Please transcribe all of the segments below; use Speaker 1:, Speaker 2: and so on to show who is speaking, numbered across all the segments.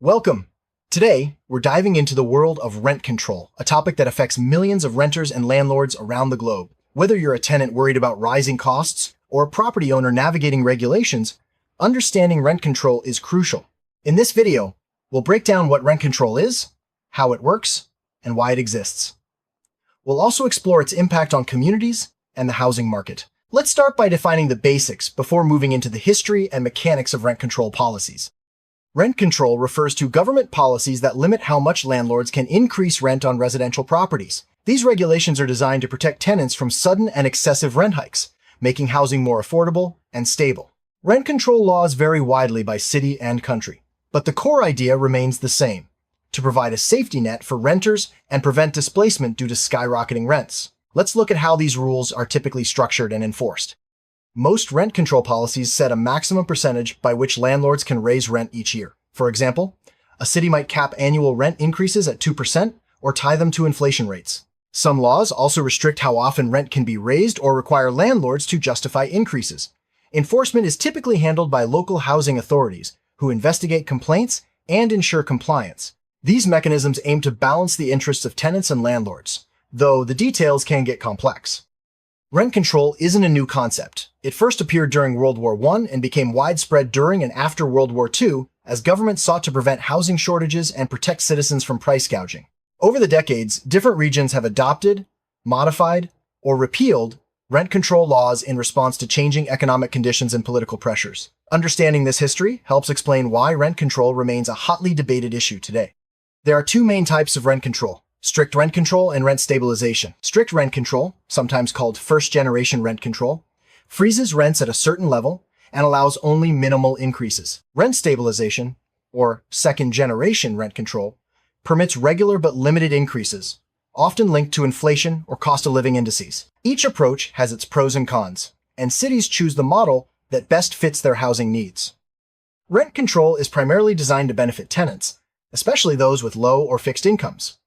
Speaker 1: Welcome! Today, we're diving into the world of rent control, a topic that affects millions of renters and landlords around the globe. Whether you're a tenant worried about rising costs or a property owner navigating regulations, understanding rent control is crucial. In this video, we'll break down what rent control is, how it works, and why it exists. We'll also explore its impact on communities and the housing market. Let's start by defining the basics before moving into the history and mechanics of rent control policies. Rent control refers to government policies that limit how much landlords can increase rent on residential properties. These regulations are designed to protect tenants from sudden and excessive rent hikes, making housing more affordable and stable. Rent control laws vary widely by city and country, but the core idea remains the same: to provide a safety net for renters and prevent displacement due to skyrocketing rents. Let's look at how these rules are typically structured and enforced. Most rent control policies set a maximum percentage by which landlords can raise rent each year. For example, a city might cap annual rent increases at 2% or tie them to inflation rates. Some laws also restrict how often rent can be raised or require landlords to justify increases. Enforcement is typically handled by local housing authorities, who investigate complaints and ensure compliance. These mechanisms aim to balance the interests of tenants and landlords, though the details can get complex. Rent control isn't a new concept. It first appeared during World War I and became widespread during and after World War II as governments sought to prevent housing shortages and protect citizens from price gouging. Over the decades, different regions have adopted, modified, or repealed rent control laws in response to changing economic conditions and political pressures. Understanding this history helps explain why rent control remains a hotly debated issue today. There are two main types of rent control: strict rent control and rent stabilization. Strict rent control, sometimes called first-generation rent control, freezes rents at a certain level and allows only minimal increases. Rent stabilization, or second-generation rent control, permits regular but limited increases, often linked to inflation or cost of living indices. Each approach has its pros and cons, and cities choose the model that best fits their housing needs. Rent control is primarily designed to benefit tenants, especially those with low or fixed incomes.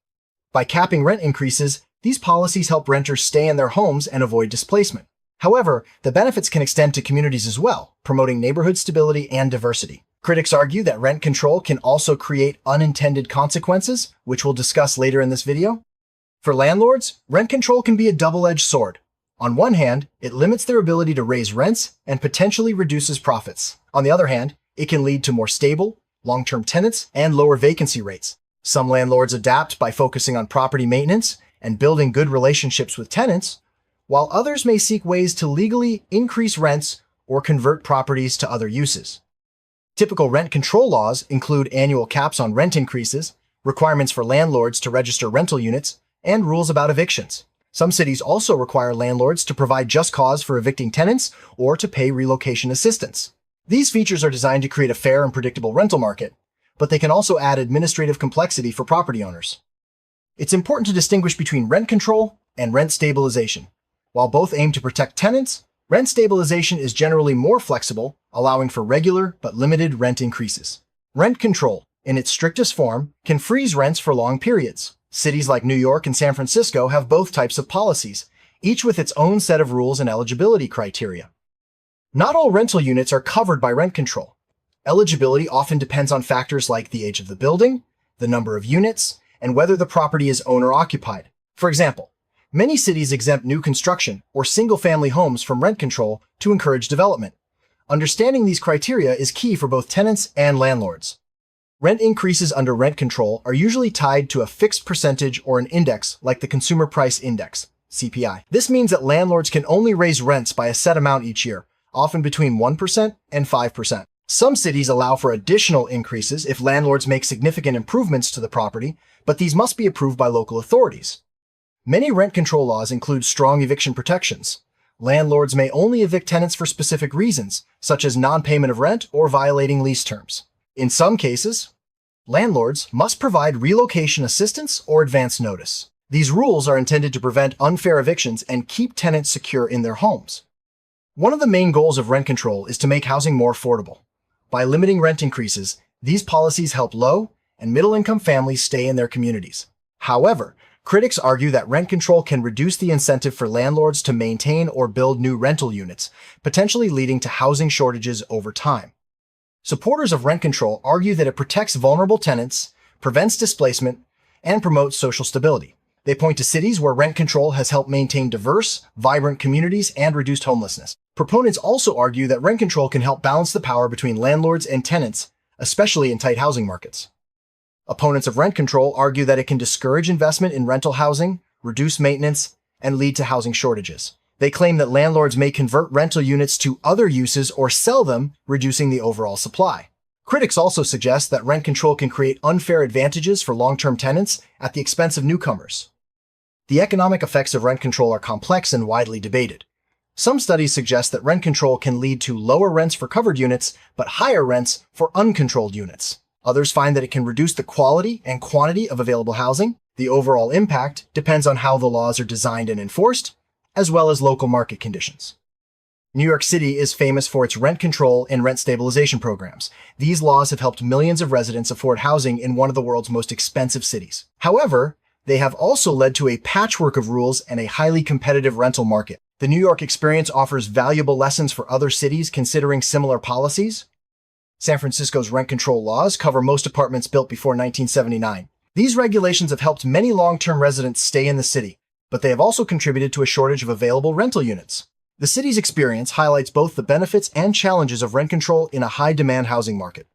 Speaker 1: By capping rent increases, these policies help renters stay in their homes and avoid displacement. However, the benefits can extend to communities as well, promoting neighborhood stability and diversity. Critics argue that rent control can also create unintended consequences, which we'll discuss later in this video. For landlords, rent control can be a double-edged sword. On one hand, it limits their ability to raise rents and potentially reduces profits. On the other hand, it can lead to more stable, long-term tenants and lower vacancy rates. Some landlords adapt by focusing on property maintenance and building good relationships with tenants, while others may seek ways to legally increase rents or convert properties to other uses. Typical rent control laws include annual caps on rent increases, requirements for landlords to register rental units, and rules about evictions. Some cities also require landlords to provide just cause for evicting tenants or to pay relocation assistance. These features are designed to create a fair and predictable rental market, but they can also add administrative complexity for property owners. It's important to distinguish between rent control and rent stabilization. While both aim to protect tenants, rent stabilization is generally more flexible, allowing for regular but limited rent increases. Rent control, in its strictest form, can freeze rents for long periods. Cities like New York and San Francisco have both types of policies, each with its own set of rules and eligibility criteria. Not all rental units are covered by rent control. Eligibility often depends on factors like the age of the building, the number of units, and whether the property is owner-occupied. For example, many cities exempt new construction or single-family homes from rent control to encourage development. Understanding these criteria is key for both tenants and landlords. Rent increases under rent control are usually tied to a fixed percentage or an index like the Consumer Price Index, CPI. This means that landlords can only raise rents by a set amount each year, often between 1% and 5%. Some cities allow for additional increases if landlords make significant improvements to the property, but these must be approved by local authorities. Many rent control laws include strong eviction protections. Landlords may only evict tenants for specific reasons, such as non-payment of rent or violating lease terms. In some cases, landlords must provide relocation assistance or advance notice. These rules are intended to prevent unfair evictions and keep tenants secure in their homes. One of the main goals of rent control is to make housing more affordable. By limiting rent increases, these policies help low and middle-income families stay in their communities. However, critics argue that rent control can reduce the incentive for landlords to maintain or build new rental units, potentially leading to housing shortages over time. Supporters of rent control argue that it protects vulnerable tenants, prevents displacement, and promotes social stability. They point to cities where rent control has helped maintain diverse, vibrant communities and reduced homelessness. Proponents also argue that rent control can help balance the power between landlords and tenants, especially in tight housing markets. Opponents of rent control argue that it can discourage investment in rental housing, reduce maintenance, and lead to housing shortages. They claim that landlords may convert rental units to other uses or sell them, reducing the overall supply. Critics also suggest that rent control can create unfair advantages for long-term tenants at the expense of newcomers. The economic effects of rent control are complex and widely debated. Some studies suggest that rent control can lead to lower rents for covered units, but higher rents for uncontrolled units. Others find that it can reduce the quality and quantity of available housing. The overall impact depends on how the laws are designed and enforced, as well as local market conditions. New York City is famous for its rent control and rent stabilization programs. These laws have helped millions of residents afford housing in one of the world's most expensive cities. However, they have also led to a patchwork of rules and a highly competitive rental market. The New York experience offers valuable lessons for other cities considering similar policies. San Francisco's rent control laws cover most apartments built before 1979. These regulations have helped many long-term residents stay in the city, but they have also contributed to a shortage of available rental units. The city's experience highlights both the benefits and challenges of rent control in a high-demand housing market.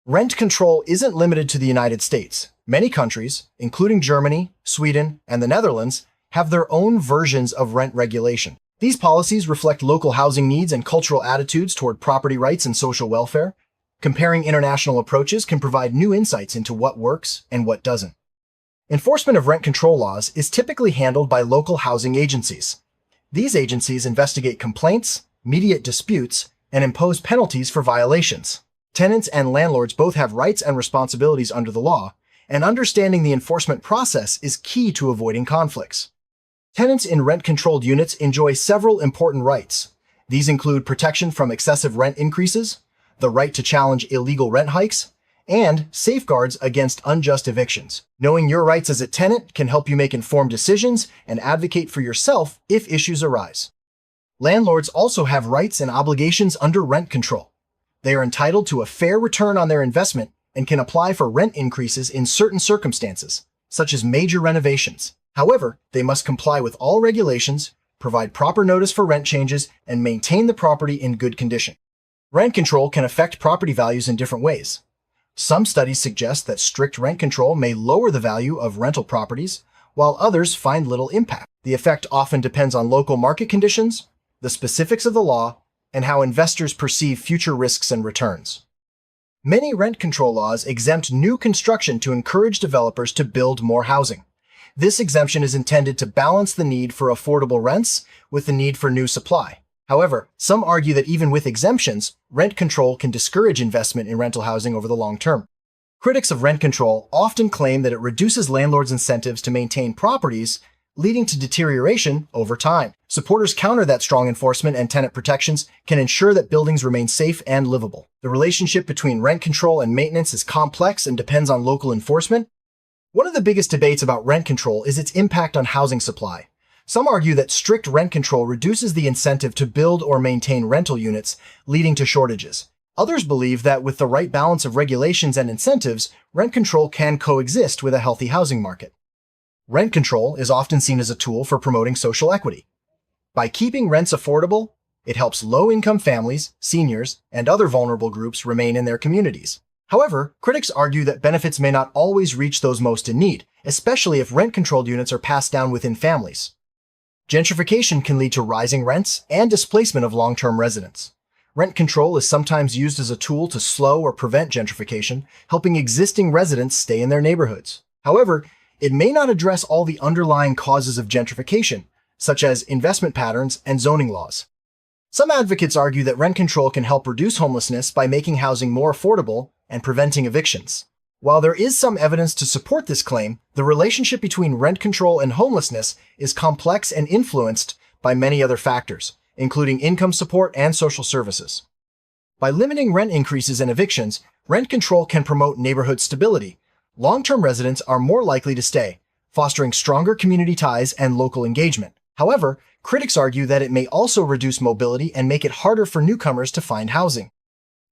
Speaker 1: Rent control isn't limited to the United States. Many countries, including Germany, Sweden, and the Netherlands, have their own versions of rent regulation. These policies reflect local housing needs and cultural attitudes toward property rights and social welfare. Comparing international approaches can provide new insights into what works and what doesn't. Enforcement of rent control laws is typically handled by local housing agencies. These agencies investigate complaints, mediate disputes, and impose penalties for violations. Tenants and landlords both have rights and responsibilities under the law, and understanding the enforcement process is key to avoiding conflicts. Tenants in rent-controlled units enjoy several important rights. These include protection from excessive rent increases, the right to challenge illegal rent hikes, and safeguards against unjust evictions. Knowing your rights as a tenant can help you make informed decisions and advocate for yourself if issues arise. Landlords also have rights and obligations under rent control. They are entitled to a fair return on their investment and can apply for rent increases in certain circumstances, such as major renovations. However, they must comply with all regulations, provide proper notice for rent changes, and maintain the property in good condition. Rent control can affect property values in different ways. Some studies suggest that strict rent control may lower the value of rental properties, while others find little impact. The effect often depends on local market conditions, the specifics of the law, and how investors perceive future risks and returns. Many rent control laws exempt new construction to encourage developers to build more housing. This exemption is intended to balance the need for affordable rents with the need for new supply. However, some argue that even with exemptions, rent control can discourage investment in rental housing over the long term. Critics of rent control often claim that it reduces landlords' incentives to maintain properties, leading to deterioration over time. Supporters counter that strong enforcement and tenant protections can ensure that buildings remain safe and livable. The relationship between rent control and maintenance is complex and depends on local enforcement. One of the biggest debates about rent control is its impact on housing supply. Some argue that strict rent control reduces the incentive to build or maintain rental units, leading to shortages. Others believe that with the right balance of regulations and incentives, rent control can coexist with a healthy housing market. Rent control is often seen as a tool for promoting social equity. By keeping rents affordable, it helps low-income families, seniors, and other vulnerable groups remain in their communities. However, critics argue that benefits may not always reach those most in need, especially if rent-controlled units are passed down within families. Gentrification can lead to rising rents and displacement of long-term residents. Rent control is sometimes used as a tool to slow or prevent gentrification, helping existing residents stay in their neighborhoods. However, it may not address all the underlying causes of gentrification, such as investment patterns and zoning laws. Some advocates argue that rent control can help reduce homelessness by making housing more affordable and preventing evictions. While there is some evidence to support this claim, the relationship between rent control and homelessness is complex and influenced by many other factors, including income support and social services. By limiting rent increases and evictions, rent control can promote neighborhood stability. Long-term residents are more likely to stay, fostering stronger community ties and local engagement. However, critics argue that it may also reduce mobility and make it harder for newcomers to find housing.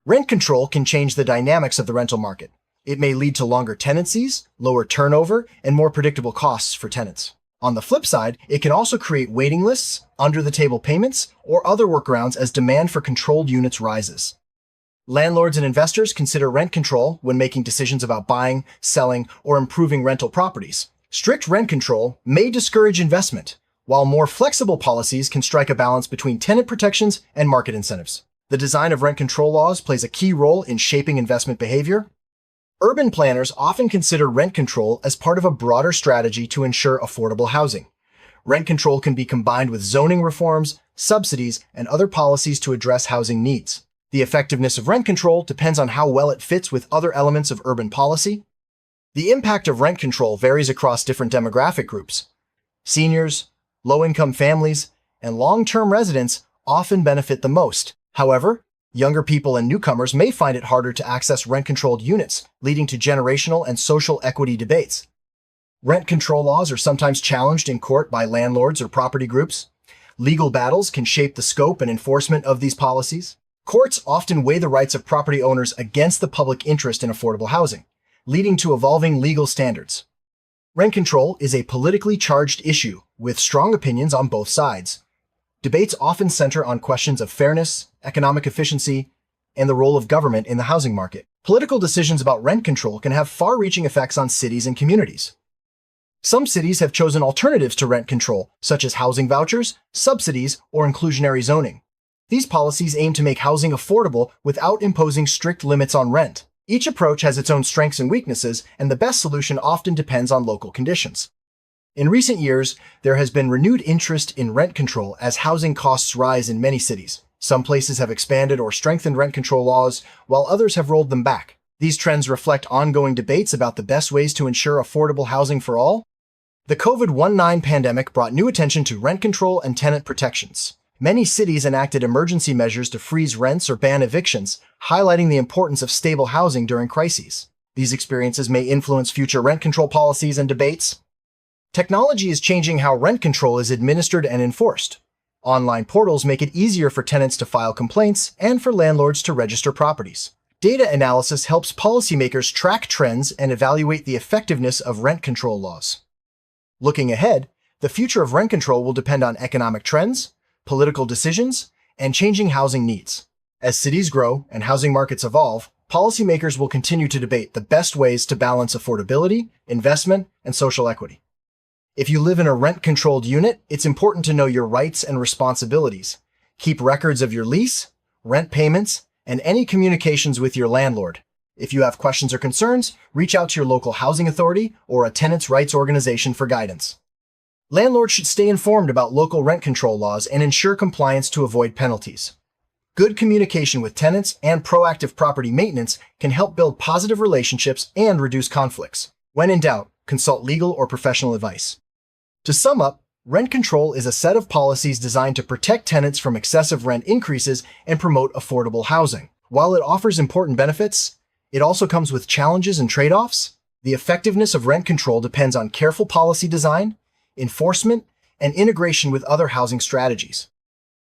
Speaker 1: Rent control can change the dynamics of the rental market. It may lead to longer tenancies, lower turnover, and more predictable costs for tenants. On the flip side, it can also create waiting lists, under-the-table payments, or other workarounds as demand for controlled units rises. Landlords and investors consider rent control when making decisions about buying, selling, or improving rental properties. Strict rent control may discourage investment, while more flexible policies can strike a balance between tenant protections and market incentives. The design of rent control laws plays a key role in shaping investment behavior. Urban planners often consider rent control as part of a broader strategy to ensure affordable housing. Rent control can be combined with zoning reforms, subsidies, and other policies to address housing needs. The effectiveness of rent control depends on how well it fits with other elements of urban policy. The impact of rent control varies across different demographic groups. Seniors, low-income families, and long-term residents often benefit the most. However, younger people and newcomers may find it harder to access rent-controlled units, leading to generational and social equity debates. Rent control laws are sometimes challenged in court by landlords or property groups. Legal battles can shape the scope and enforcement of these policies. Courts often weigh the rights of property owners against the public interest in affordable housing, leading to evolving legal standards. Rent control is a politically charged issue with strong opinions on both sides. Debates often center on questions of fairness, economic efficiency, and the role of government in the housing market. Political decisions about rent control can have far-reaching effects on cities and communities. Some cities have chosen alternatives to rent control, such as housing vouchers, subsidies, or inclusionary zoning. These policies aim to make housing affordable without imposing strict limits on rent. Each approach has its own strengths and weaknesses, and the best solution often depends on local conditions. In recent years, there has been renewed interest in rent control as housing costs rise in many cities. Some places have expanded or strengthened rent control laws, while others have rolled them back. These trends reflect ongoing debates about the best ways to ensure affordable housing for all. The COVID-19 pandemic brought new attention to rent control and tenant protections. Many cities enacted emergency measures to freeze rents or ban evictions, highlighting the importance of stable housing during crises. These experiences may influence future rent control policies and debates. Technology is changing how rent control is administered and enforced. Online portals make it easier for tenants to file complaints and for landlords to register properties. Data analysis helps policymakers track trends and evaluate the effectiveness of rent control laws. Looking ahead, the future of rent control will depend on economic trends, political decisions, and changing housing needs. As cities grow and housing markets evolve, policymakers will continue to debate the best ways to balance affordability, investment, and social equity. If you live in a rent-controlled unit, it's important to know your rights and responsibilities. Keep records of your lease, rent payments, and any communications with your landlord. If you have questions or concerns, reach out to your local housing authority or a tenants' rights organization for guidance. Landlords should stay informed about local rent control laws and ensure compliance to avoid penalties. Good communication with tenants and proactive property maintenance can help build positive relationships and reduce conflicts. When in doubt, consult legal or professional advice. To sum up, rent control is a set of policies designed to protect tenants from excessive rent increases and promote affordable housing. While it offers important benefits, it also comes with challenges and trade-offs. The effectiveness of rent control depends on careful policy design, enforcement, and integration with other housing strategies.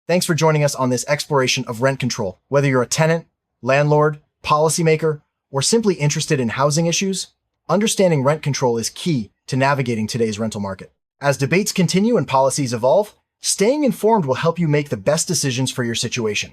Speaker 1: Thanks for joining us on this exploration of rent control. Whether you're a tenant, landlord, policymaker, or simply interested in housing issues, understanding rent control is key to navigating today's rental market. As debates continue and policies evolve, staying informed will help you make the best decisions for your situation.